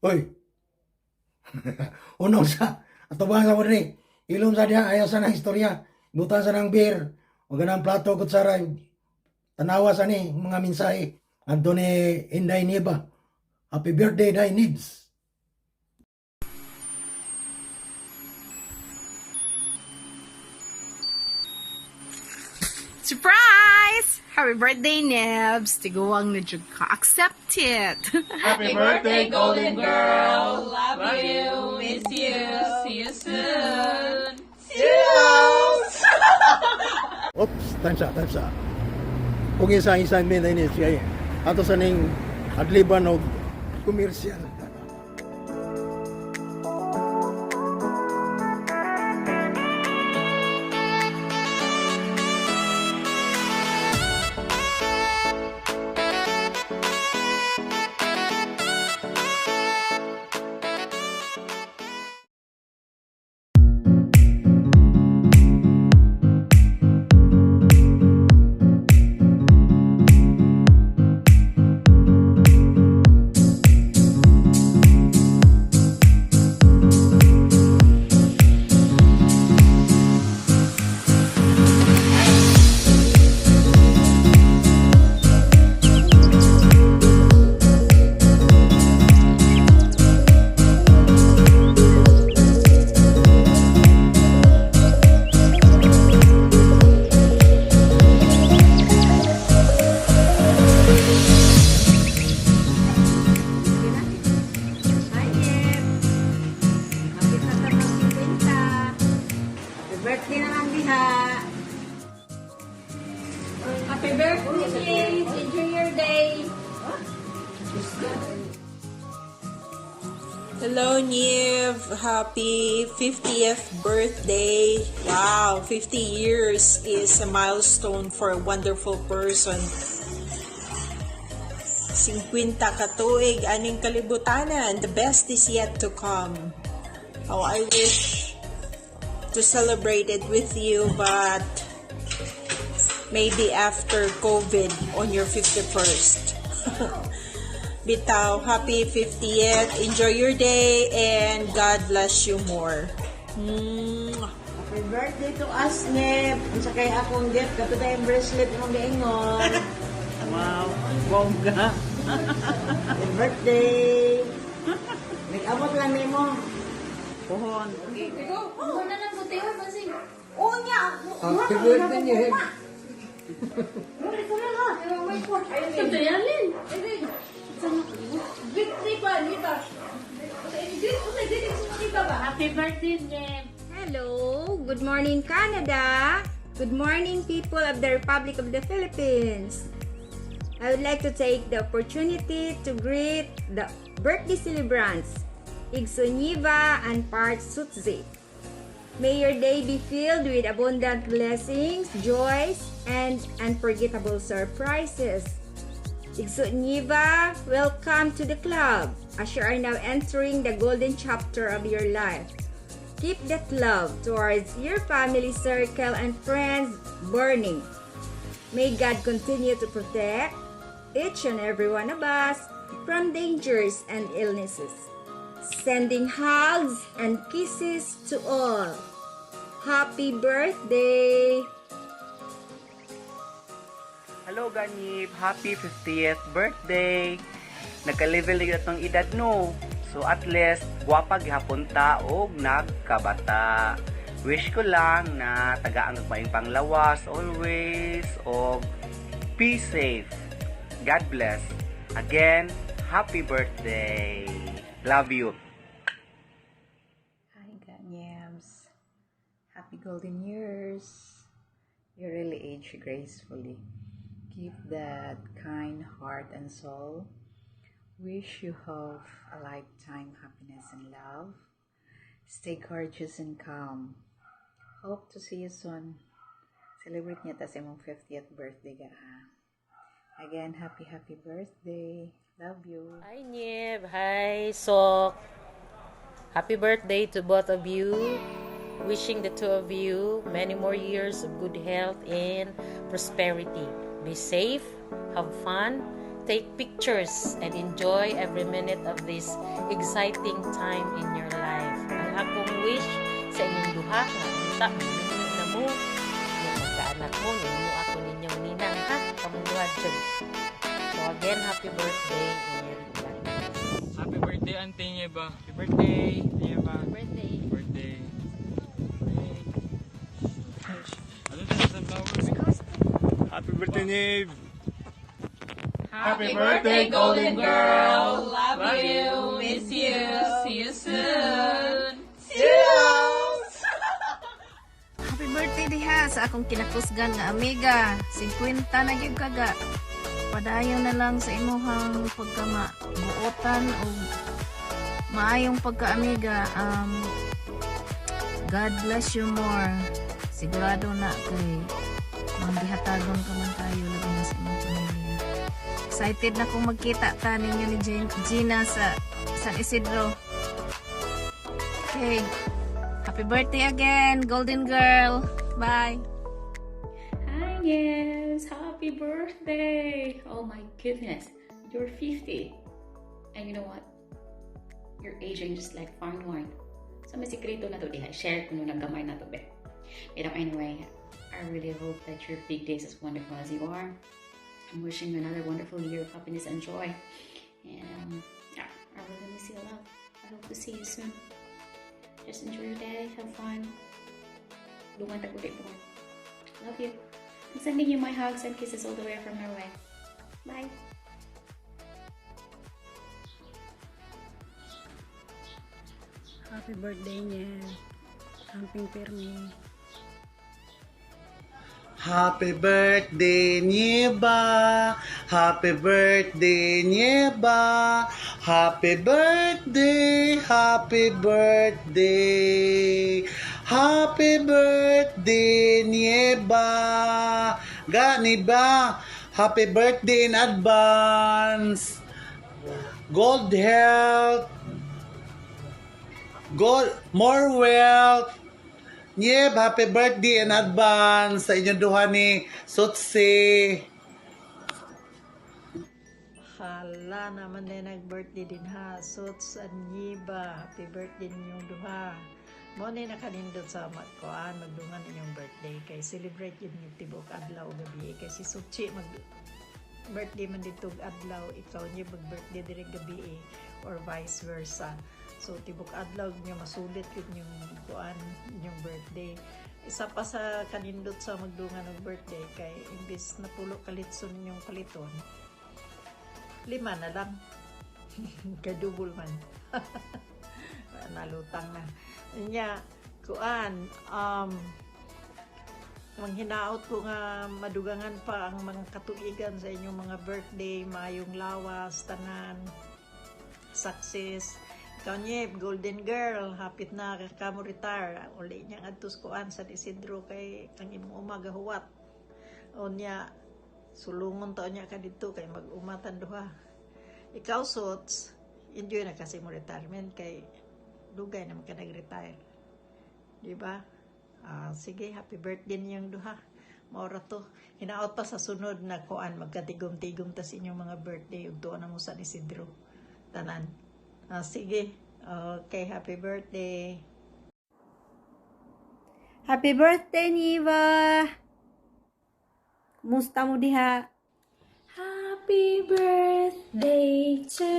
Hoy, unong sa, atubang sa mo rin. Ilom sa diya, ayaw sa ng istorya. Butan sa ng beer. O ganang plato, kutsara. Tanawa sa ni, mga mensahe. Anto ni Inday Nieva. Happy birthday, Day Nibs. Surprise! Happy birthday, Nebs! Tiguang na jud ka. Accept it! Happy birthday, golden girl! Love you! Miss you! See you soon! Cheers! Oops, time's up. Kung isang min na ini siya. Ato sa ning adliban o komersyal. Birthday naman diha. Happy birthday! Enjoy your day! Hello, Niev. Happy 50th birthday. Wow, 50 years is a milestone for a wonderful person. 50 katuig, aning kalibutanan. The best is yet to come. Oh, I wish to celebrate it with you, but maybe after COVID on your 51st. Bitaw, happy 50th. Enjoy your day and God bless you more. Happy birthday to us, Nep. Ang sakay akong gift, kato tayong bracelet mong gaingon. Wow, bongga. Happy birthday! Nag-abot lang ni mo. Pohon. Oo niya! Happy birthday niya. Happy birthday, Jem. Hello! Good morning, Canada! Good morning, people of the Republic of the Philippines! I would like to take the opportunity to greet the birthday celebrants, Igso Nieva and Part Sutzi. May your day be filled with abundant blessings, joys, and unforgettable surprises. Igso Nieva, welcome to the club as you are now entering the golden chapter of your life. Keep that love towards your family circle and friends burning. May God continue to protect each and every one of us from dangers and illnesses. Sending hugs and kisses to all. Happy birthday! Hello, Ganip. Happy 50th birthday. Nagka-level na itong edad, no? So, at least, guwapa gihapon ta o nagkabata. Wish ko lang na tagaan ang maing panglawas always o be safe. God bless. Again, happy birthday. Love you. Hi, Ganyams. Happy golden years. You really age gracefully. Keep that kind heart and soul. Wish you have a lifetime happiness and love. Stay courageous and calm. Hope to see you soon. Celebrate niya ta sa imong 50th birthday ga ha. Again, happy birthday. Love you. Hi, Nieb. Hi, Sok. Happy birthday to both of you. Wishing the two of you many more years of good health and prosperity. Be safe, have fun, take pictures and enjoy every minute of this exciting time in your life. Ang akong wish sa inyong duha nga unta minimum na mo yung magkaanak mo ninyo ako ninyong ninang ha kamong duha dyan. So again, happy birthday and God bless. Happy birthday, Auntie Nieva. Happy birthday, Nieva. Birthday. Birthday. Ano na sa flowers? Happy birthday, Nieve. Happy birthday, golden girl! Love you! Miss you! See you soon! Cheers! Happy birthday diha sa akong kinakusgan nga amiga. 50 na gyud kaga. Padayon na lang sa imuhang pagkama buotan o maayong pagka-amiga. God bless you more. Sigurado na kay manggihatagon ka man tayo labi na sa imong pamilya. Excited na kung magkita ta ninyo ni Gina sa San Isidro. Okay. Happy birthday again, golden girl. Bye. Hi, yes. Happy birthday. Oh my goodness. You're 50. And you know what? You're aging just like fine wine. So, may sikreto na to diha. Share ko nung naggamay na to, be. But anyway, I really hope that your big days as wonderful as you are. I'm wishing you another wonderful year of happiness and joy. And yeah, I really miss you a lot. I hope to see you soon. Just enjoy your day. Have fun. Lumanta ko dito. Love you. I'm sending you my hugs and kisses all the way from Norway. Bye. Happy birthday niya. Camping Permi. Happy birthday, Nieva. Happy birthday, Nieva. Happy birthday, happy birthday. Happy birthday, Nieva. Gani ba? Happy birthday in advance. Good health. Good, more wealth. Nieb, happy birthday in advance sa inyong duha ni Sutsi. Hala naman din nag-birthday din ha. Suts and Nieva. Happy birthday ninyong duha. Mo ni nakanindot sa magkuan magdungan inyong birthday kay celebrate yun yung tibok adlaw gabi kay si Sutsi mag birthday man dito adlaw ikaw niya mag-birthday dire gabi or vice versa. So tibok adlaw niyo masulit yun yung kuan yung birthday. Isa pa sa kanindot sa magdungan ng birthday kay imbis na pulo kalitson yung paliton 5 na lang. Kadubol man. Nalutang na. Nya kuan manghinaot ko nga madugangan pa ang mga katuigan sa inyong mga birthday, maayong lawas, tanan, success. Ikaw Nieb, golden girl, hapit na ka mo retire. Uli niya adtos kuan sa Isidro kay ang imong umaga huwat. O niya sulungon to niya ka dito kay mag-umatan duha. Ikaw Sots, enjoy na kasi mo retirement kay dugay naman ka nag-retire. Di ba? Sige, happy birthday niyong duha. Maura to. Hinaot pa sa sunod na kuan magkatigom-tigom ta sa inyong mga birthday ug tuwa na mo sa Isidro. Tanan. Sige. Okay, happy birthday. Happy birthday, Nieva! Kumusta mo diha? Happy birthday to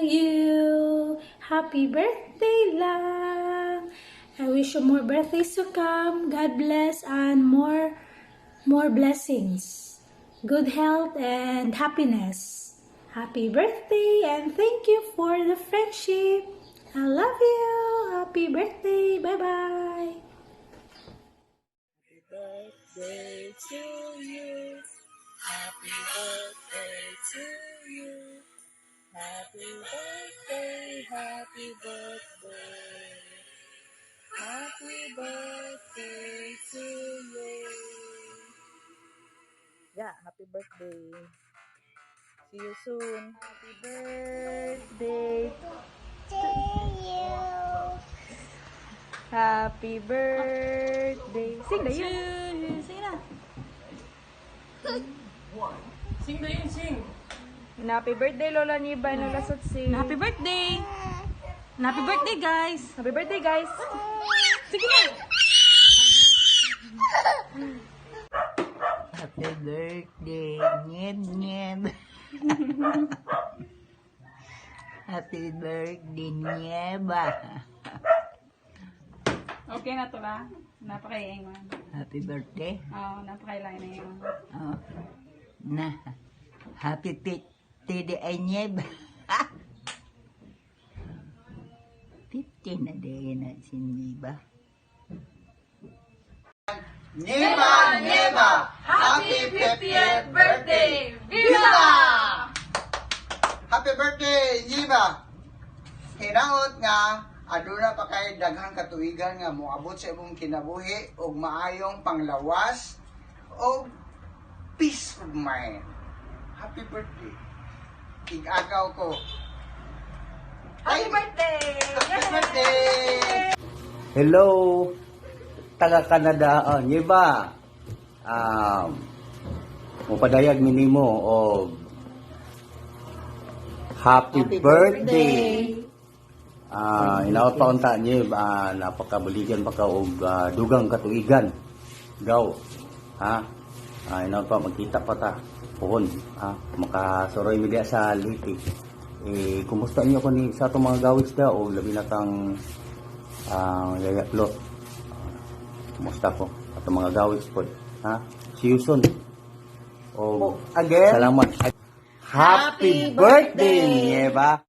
you. Happy birthday lang. I wish you more birthdays to come. God bless and more blessings. Good health and happiness. Happy birthday and thank you for the friendship. I love you. Happy birthday. Bye-bye. Happy birthday to you. Happy birthday to you. Happy birthday, happy birthday. Happy birthday to you. Yeah, happy birthday. See you soon. Happy birthday to you. Happy birthday. Sing na yun. Sing na. Sing na yun, sing. Happy birthday, Lola Nieva and Lola Sutsi. Happy birthday! Happy birthday, guys! Happy birthday, guys! Sige na! Happy birthday, Nieb Nieb. Happy birthday, Nieba. Okay na to ba? Napakaingon. Happy birthday. Oo, napakailan na yun. Oh. Na. Happy birthday di ay Nieb. 15 na din na si Nieba. Nieva, Nieva! Happy 50th birthday! Viva! Happy birthday, Nieva! Hinaot nga, aduna pa kay daghang katuigan nga moabot sa imong kinabuhi og maayong panglawas og peace of mind. Happy birthday. Ig-agaw ko. Happy birthday! Happy birthday! Hello, taga Canada, Nieva. Mupadayag minimo og happy birthday. Inaot pa unta Nieva, napakabuligan pa ka og dugang katuigan. Gaw. Ha? Inaot pa magkita pa ta. Puhon, makasuroy mi diya sa Liti. Kumusta niyo ko ni sa itong mga gawis da o labi na kang yayaklot. Kumusta ko at mga gawis po. Ha? See you soon. O again, salamat. Happy birthday, Nieva!